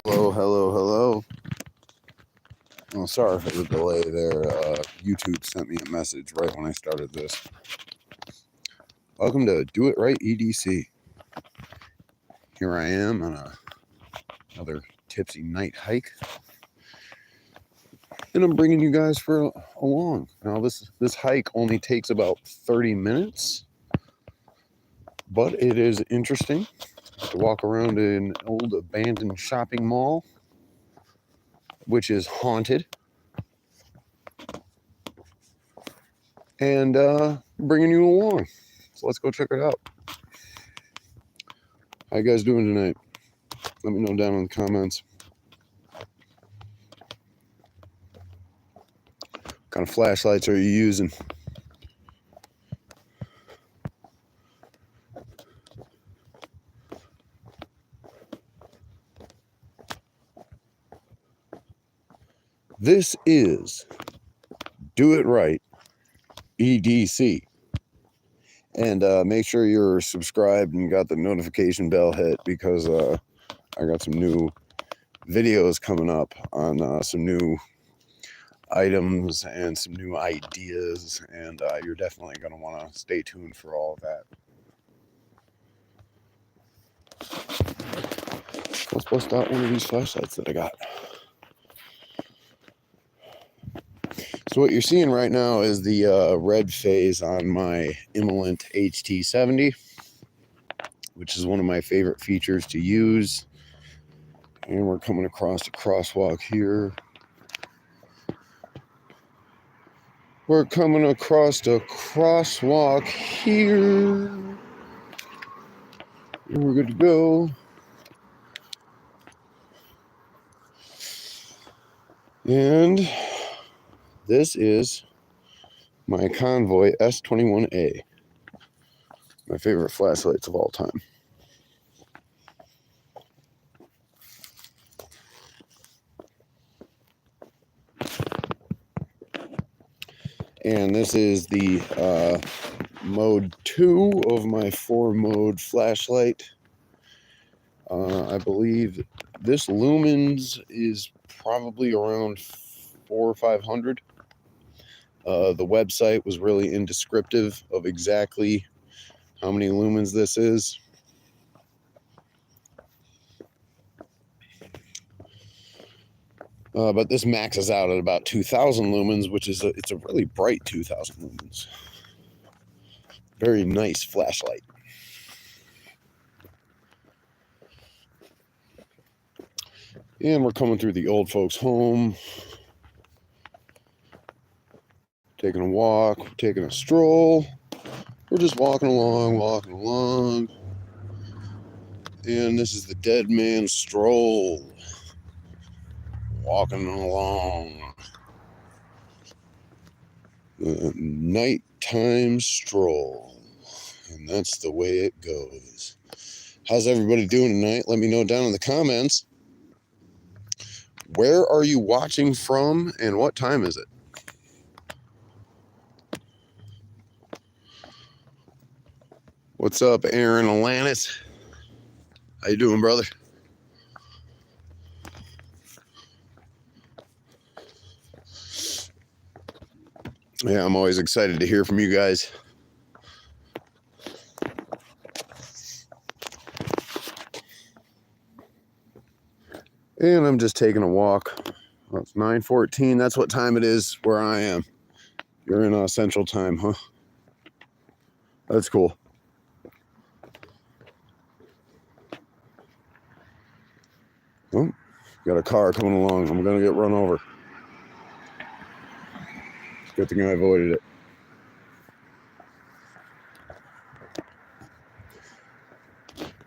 Hello, hello, hello. Oh, sorry for the delay there. YouTube sent me a message right when I started this. Welcome to Do It Right EDC. Here I am on another tipsy night hike, and I'm bringing you guys for along. Now, this hike only takes about 30 minutes, but it is interesting to walk around an old abandoned shopping mall, which is haunted, and bringing you along. So let's go check it out. How you guys doing tonight? Let me know down in the comments. What kind of flashlights are you using? This is Do It Right EDC. And make sure you're subscribed and got the notification bell hit, because I got some new videos coming up on some new items and some new ideas, and you're definitely going to want to stay tuned for all of that. Let's bust out one of these flashlights that I got. So what you're seeing right now is the red phase on my Immolent HT70, which is one of my favorite features to use. And we're coming across a crosswalk here. We're coming across a crosswalk here. And we're good to go. And this is my Convoy S21A. My favorite flashlights of all time. And this is the mode 2 of my 4-mode flashlight. I believe this lumens is probably around 400 or 500. The website was really indescriptive of exactly how many lumens this is. But this maxes out at about 2,000 lumens, which is it's a really bright 2,000 lumens. Very nice flashlight. And we're coming through the old folks' home. Taking a walk, taking a stroll. We're just walking along. And this is the Dead Man Stroll. Walking along. The nighttime stroll. And that's the way it goes. How's everybody doing tonight? Let me know down in the comments. Where are you watching from, and what time is it? What's up, Aaron Alanis? How you doing, brother? Yeah, I'm always excited to hear from you guys. And I'm just taking a walk. Well, it's 9:14. That's what time it is where I am. You're in Central Time, huh? That's cool. Oh, got a car coming along. I'm going to get run over. Good thing I avoided it.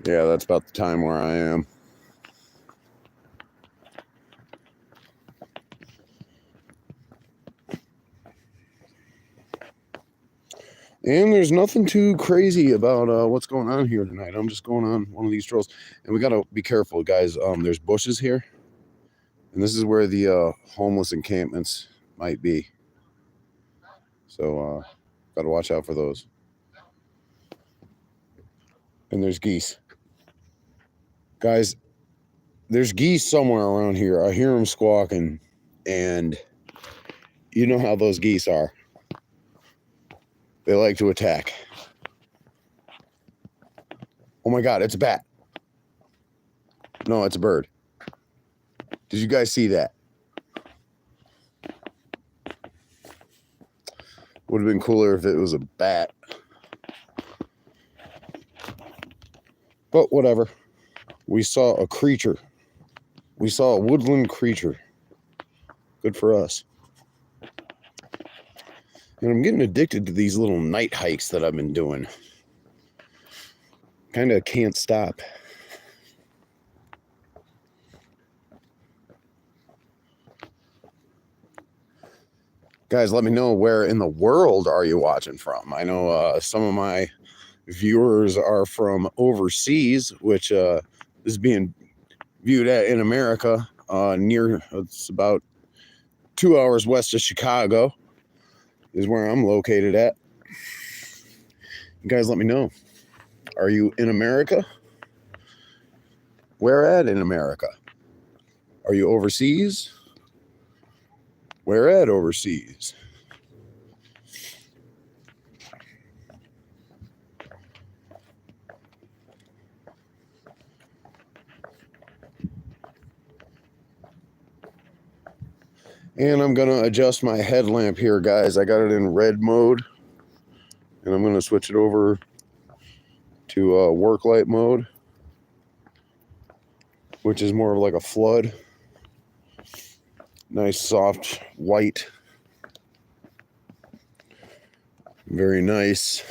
Yeah, that's about the time where I am. And there's nothing too crazy about what's going on here tonight. I'm just going on one of these strolls. And we got to be careful, guys. There's bushes here. And this is where the homeless encampments might be. So, got to watch out for those. And there's geese. Guys, there's geese somewhere around here. I hear them squawking, and you know how those geese are. They like to attack. Oh my God, it's a bat. No, it's a bird. Did you guys see that? Would have been cooler if it was a bat. But whatever. We saw a creature. We saw a woodland creature. Good for us. And I'm getting addicted to these little night hikes that I've been doing. Kind of can't stop. Guys, let me know where in the world are you watching from. I know some of my viewers are from overseas, which is being viewed at in America. It's about 2 hours west of Chicago is where I'm located at. You guys, let me know. Are you in America? Where at in America? Are you overseas? Where at overseas? And I'm going to adjust my headlamp here, guys. I got it in red mode. And I'm going to switch it over to work light mode, which is more of like a flood. Nice soft white. Very nice.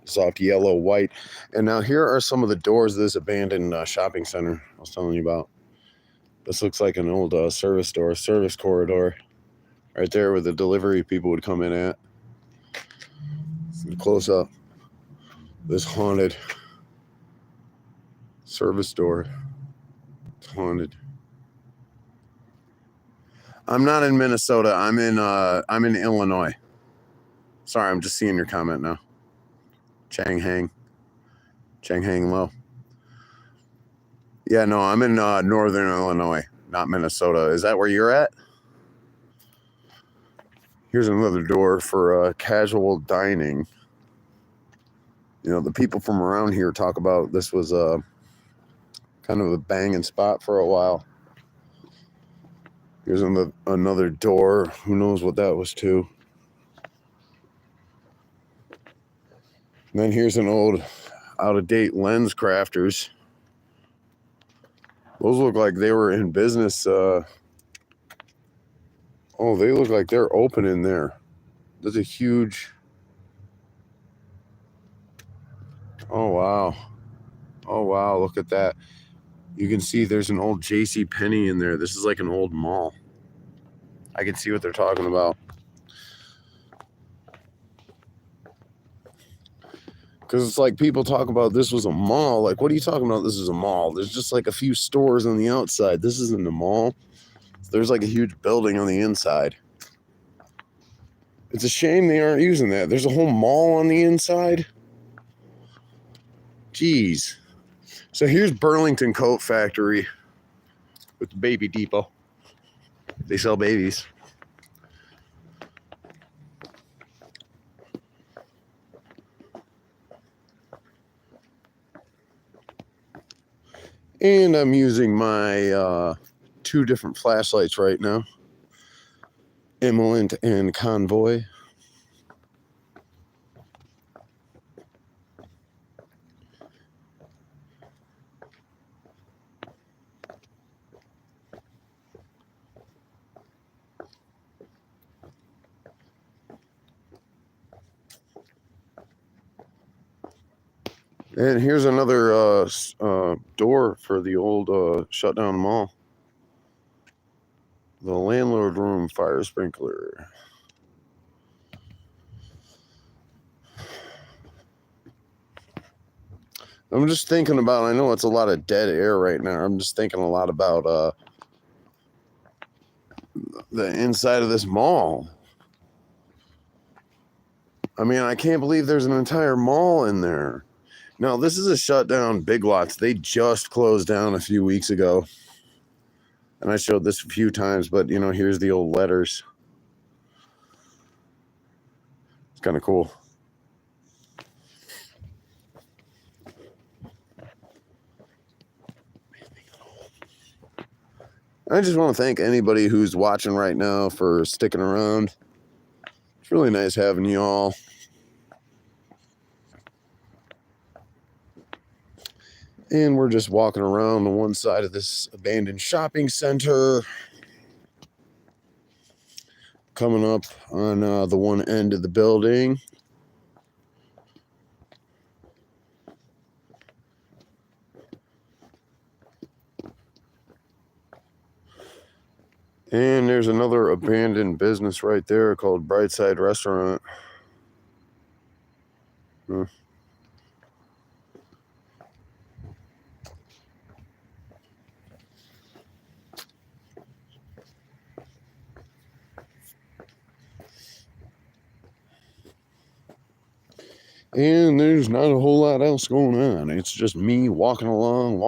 Soft yellow white. And now here are some of the doors of this abandoned shopping center I was telling you about. This looks like an old service corridor. Right there where the delivery people would come in at. Close up. This haunted service door. It's haunted. I'm not in Minnesota. I'm in Illinois. Sorry, I'm just seeing your comment now. Chang Hang Low. Yeah, no, I'm in northern Illinois, not Minnesota. Is that where you're at? Here's another door for casual dining. You know, the people from around here talk about this was kind of a banging spot for a while. Here's another door. Who knows what that was to. And then here's an old out-of-date Lens Crafters. Those look like they were in business. Oh, they look like they're open in there. There's a huge... Oh, wow. Oh, wow, look at that. You can see there's an old J.C. Penney in there. This is like an old mall. I can see what they're talking about. Because it's like people talk about this was a mall. Like, what are you talking about? This is a mall. There's just like a few stores on the outside. This isn't a mall. There's like a huge building on the inside. It's a shame they aren't using that. There's a whole mall on the inside. Jeez. So here's Burlington Coat Factory with the Baby Depot. They sell babies. And I'm using my 2 different flashlights right now. Emerald and Convoy. And here's another door for the old shut down mall. The landlord room fire sprinkler. I'm just thinking about, I know it's a lot of dead air right now. I'm just thinking a lot about the inside of this mall. I mean, I can't believe there's an entire mall in there. Now, this is a shut down Big Lots. They just closed down a few weeks ago. And I showed this a few times, but, you know, here's the old letters. It's kind of cool. I just want to thank anybody who's watching right now for sticking around. It's really nice having you all. And we're just walking around on one side of this abandoned shopping center. Coming up on the one end of the building. And there's another abandoned business right there called Brightside Restaurant. And there's not a whole lot else going on. It's just me walking along.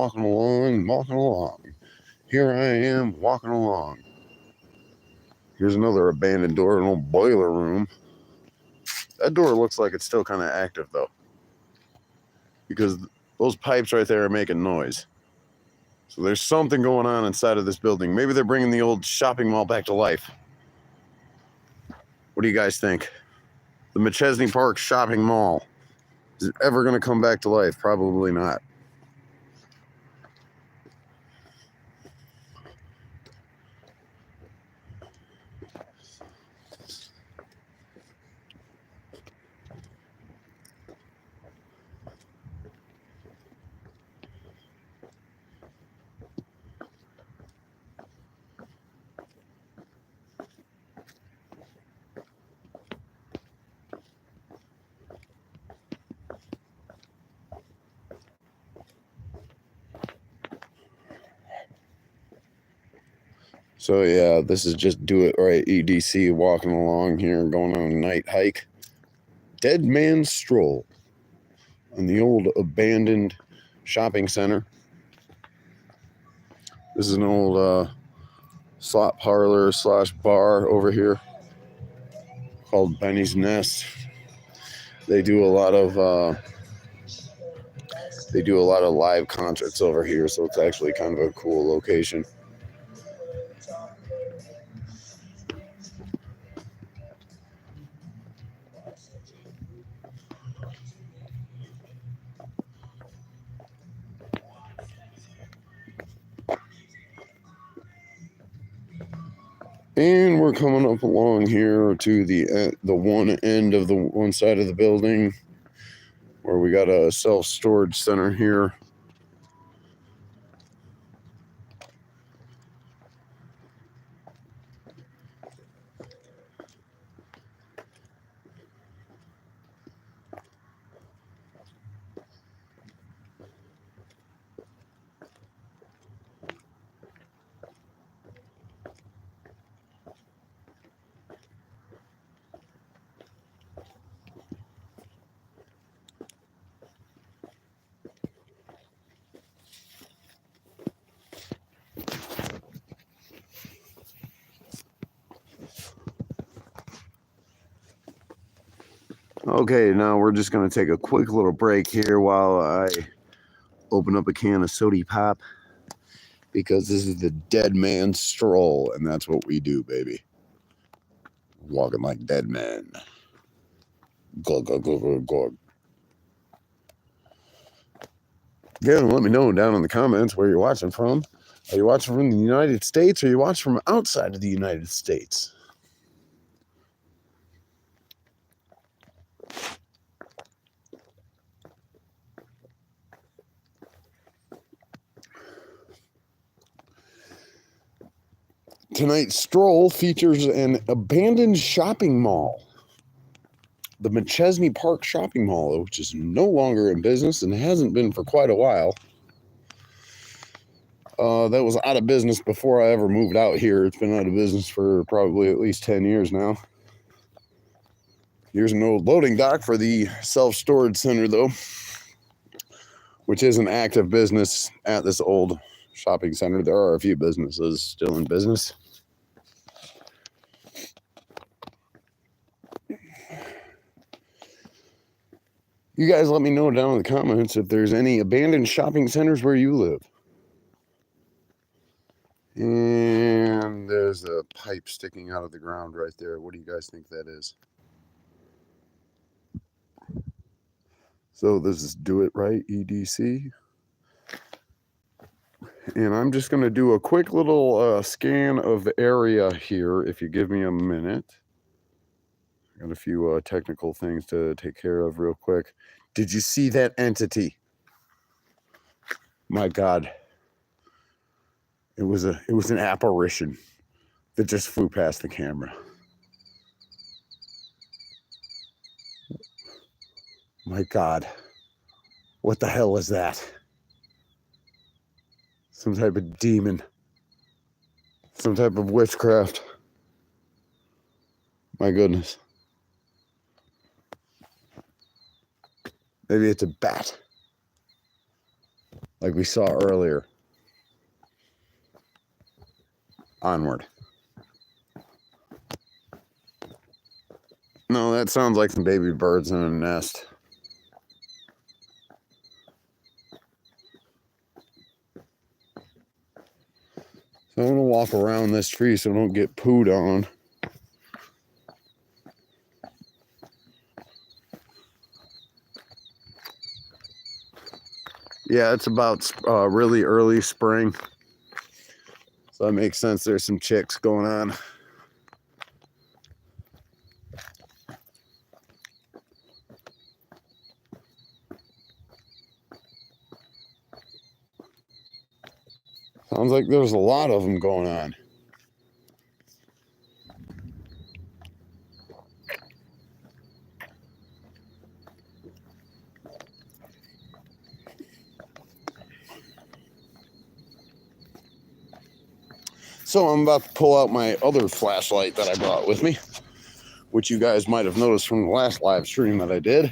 Here I am walking along. Here's another abandoned door, an old boiler room. That door looks like it's still kind of active though, because those pipes right there are making noise. So there's something going on inside of this building. Maybe they're bringing the old shopping mall back to life. What do you guys think? The McChesney Park Shopping Mall. Is it ever going to come back to life? Probably not. So yeah, this is just Do It Right EDC walking along here, going on a night hike. Dead Man Stroll on the old abandoned shopping center. This is an old slot parlor / bar over here called Benny's Nest. They do a lot of live concerts over here, so it's actually kind of a cool location. And we're coming up along here to the one end of the one side of the building where we got a self-storage center here. Okay, now we're just going to take a quick little break here while I open up a can of soda pop, because this is the Dead Man Stroll, and that's what we do, baby. Walking like dead men. Glug, glug, glug, glug, glug. Again, let me know down in the comments where you're watching from. Are you watching from the United States, or are you watching from outside of the United States? Tonight's stroll features an abandoned shopping mall. The McChesney Park Shopping Mall, which is no longer in business and hasn't been for quite a while. That was out of business before I ever moved out here. It's been out of business for probably at least 10 years now. Here's an old loading dock for the self-storage center, though, which is an active business at this old shopping center. There are a few businesses still in business. You guys let me know down in the comments if there's any abandoned shopping centers where you live. And there's a pipe sticking out of the ground right there. What do you guys think that is? So this is Do It Right EDC. And I'm just going to do a quick little scan of the area here, if you give me a minute. Got a few technical things to take care of real quick. Did you see that entity? My God. It was an apparition that just flew past the camera. My God. What the hell is that? Some type of demon. Some type of witchcraft. My goodness. Maybe it's a bat. Like we saw earlier. Onward. No, that sounds like some baby birds in a nest. So I'm going to walk around this tree so I don't get pooed on. Yeah, it's about really early spring. So that makes sense. There's some chicks going on. Sounds like there's a lot of them going on. So I'm about to pull out my other flashlight that I brought with me, which you guys might have noticed from the last live stream that I did.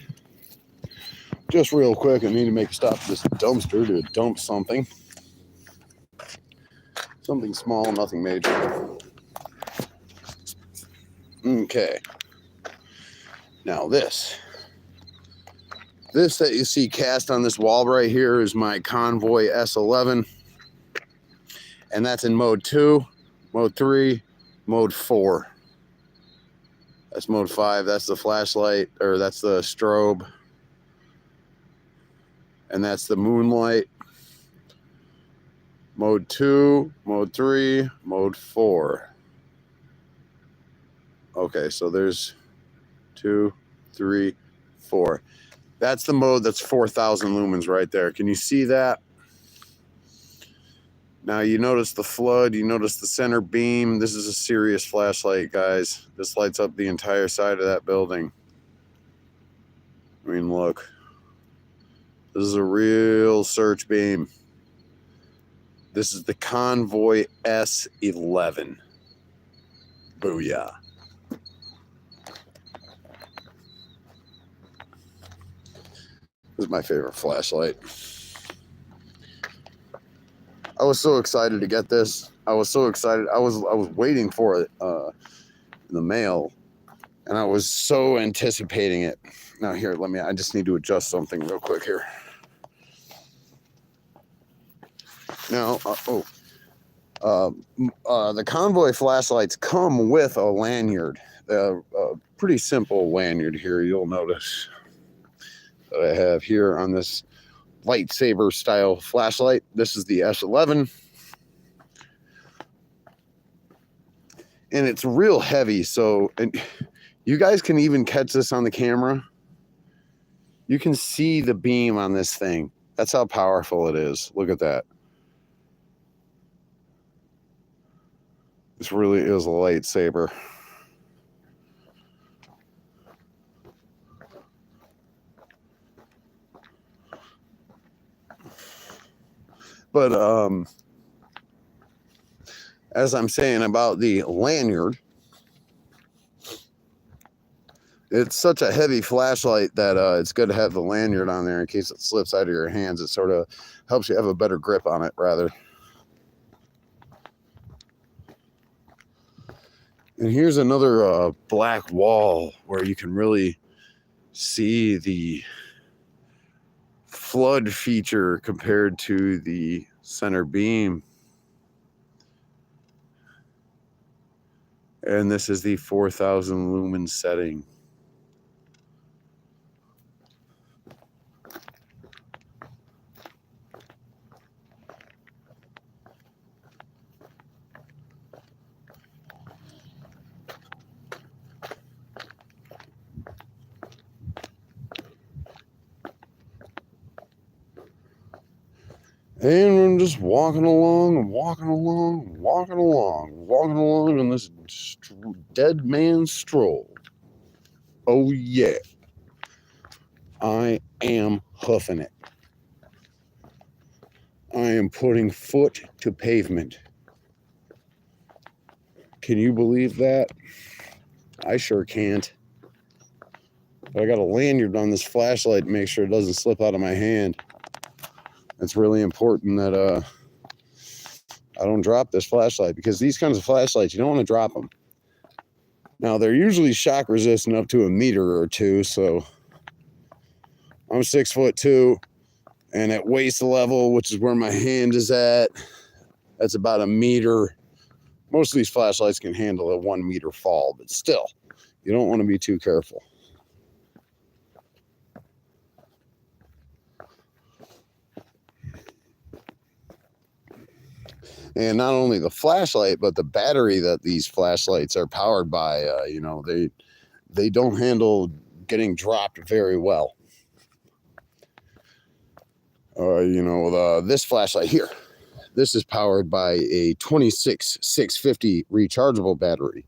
Just real quick, I need to make a stop at this dumpster to dump something. Something small, nothing major. Okay. Now this that you see cast on this wall right here is my Convoy S11. And that's in mode 2, mode 3, mode 4. That's mode 5. That's the flashlight, or that's the strobe. And that's the moonlight. Mode 2, mode 3, mode 4. Okay, so there's 2, 3, 4. That's the mode that's 4,000 lumens right there. Can you see that? Now you notice the flood, you notice the center beam. This is a serious flashlight, guys. This lights up the entire side of that building. I mean, look. This is a real search beam. This is the Convoy S11. Booyah. This is my favorite flashlight. I was so excited to get this. I was so excited. I was waiting for it in the mail, and I was so anticipating it. Now here, I just need to adjust something real quick here. Now, the Convoy flashlights come with a lanyard, a pretty simple lanyard here. You'll notice that I have here on this lightsaber style flashlight. This is the S11, and it's real heavy. So, and you guys can even catch this on the camera. You can see the beam on this thing. That's how powerful it is. Look at that. This really is a lightsaber. But as I'm saying about the lanyard, it's such a heavy flashlight that it's good to have the lanyard on there in case it slips out of your hands. It sort of helps you have a better grip on it, rather. And here's another black wall where you can really see the flood feature compared to the center beam. And this is the 4,000 lumen setting. And I'm just walking along on this Dead Man Stroll. Oh yeah, I am hoofing it. I am putting foot to pavement. Can you believe that? I sure can't. But I got a lanyard on this flashlight to make sure it doesn't slip out of my hand. It's really important that I don't drop this flashlight, because these kinds of flashlights, you don't want to drop them. Now, they're usually shock resistant up to 1 meter or 2, so I'm 6'2", and at waist level, which is where my hand is at, that's about 1 meter. Most of these flashlights can handle a 1 meter fall, but still, you don't want to be too careful. And not only the flashlight, but the battery that these flashlights are powered by, you know, they don't handle getting dropped very well. You know, this flashlight here, this is powered by a 26650 rechargeable battery.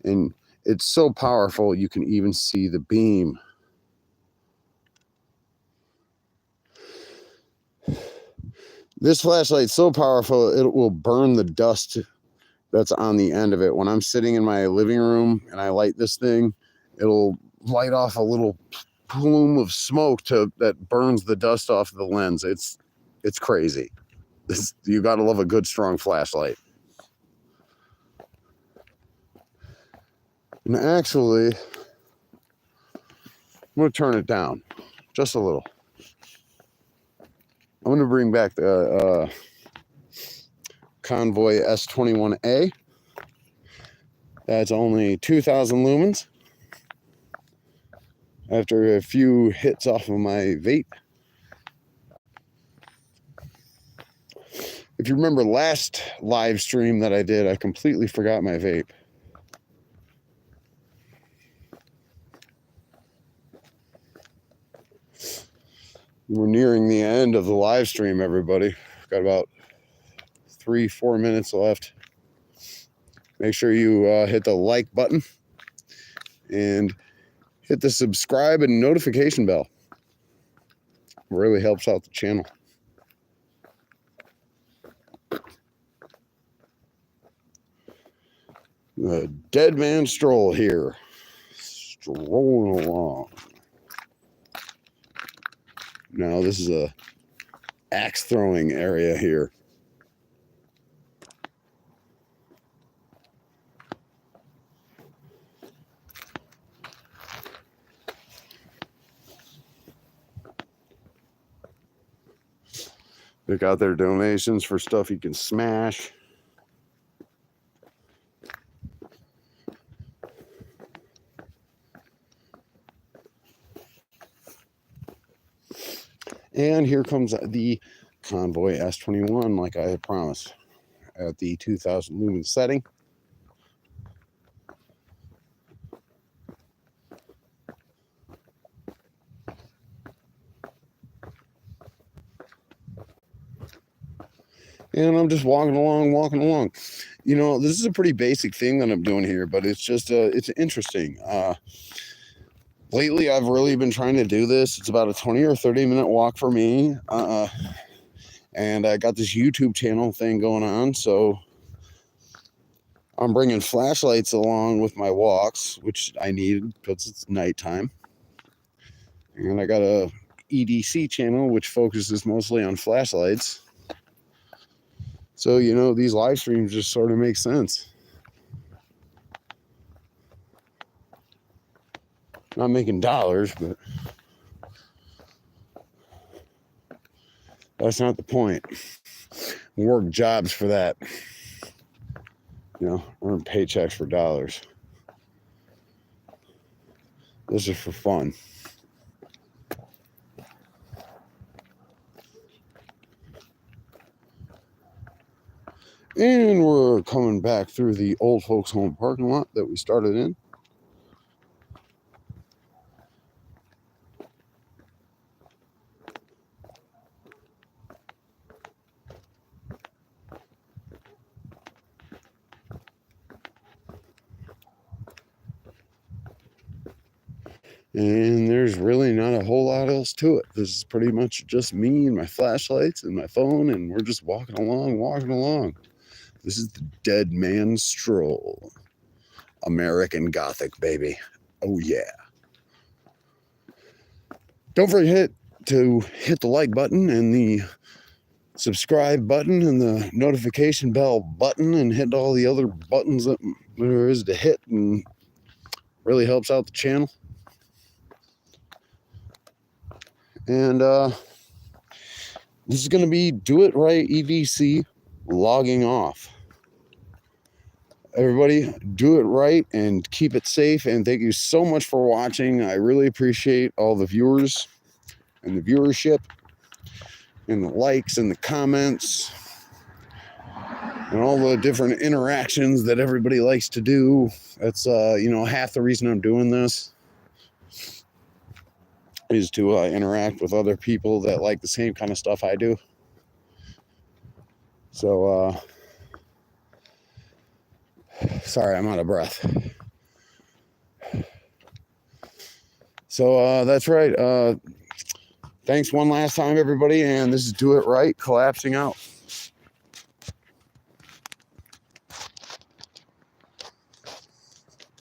And it's so powerful, you can even see the beam. This flashlight's so powerful, it will burn the dust that's on the end of it. When I'm sitting in my living room and I light this thing, it'll light off a little plume of smoke that burns the dust off the lens. It's crazy. You gotta love a good strong flashlight. And actually, I'm gonna turn it down just a little. I'm gonna bring back the Convoy S21A. That's only 2,000 lumens. After a few hits off of my vape. If you remember last live stream that I did, I completely forgot my vape. We're nearing the end of the live stream, everybody. Got about 3-4 minutes left. Make sure you hit the like button and hit the subscribe and notification bell. It really helps out the channel. The Dead Man Stroll here. Strolling along. Now this is a axe throwing area here. They got their donations for stuff you can smash. And here comes the Convoy S21, like I had promised, at the 2,000 lumen setting. And I'm just walking along. You know, this is a pretty basic thing that I'm doing here, but it's just, it's interesting. Lately, I've really been trying to do this. It's about a 20 or 30 minute walk for me. And I got this YouTube channel thing going on, so I'm bringing flashlights along with my walks, which I need because it's nighttime. And I got a EDC channel, which focuses mostly on flashlights. So, you know, these live streams just sort of make sense. Not making dollars, but that's not the point. We work jobs for that. You know, earn paychecks for dollars. This is for fun. And we're coming back through the old folks home parking lot that we started in. And there's really not a whole lot else to it. This is pretty much just me and my flashlights and my phone, and we're just walking along. This is the Dead Man Stroll. American Gothic, baby. Oh, yeah. Don't forget to hit the like button and the subscribe button and the notification bell button and hit all the other buttons that there is to hit, and really helps out the channel. And this is going to be Do It Right EDC logging off. Everybody, do it right and keep it safe. And thank you so much for watching. I really appreciate all the viewers and the viewership and the likes and the comments and all the different interactions that everybody likes to do. That's, you know, half the reason I'm doing this is to interact with other people that like the same kind of stuff I do. So, sorry, I'm out of breath. So, that's right. Thanks one last time, everybody. And this is Do It Right collapsing out.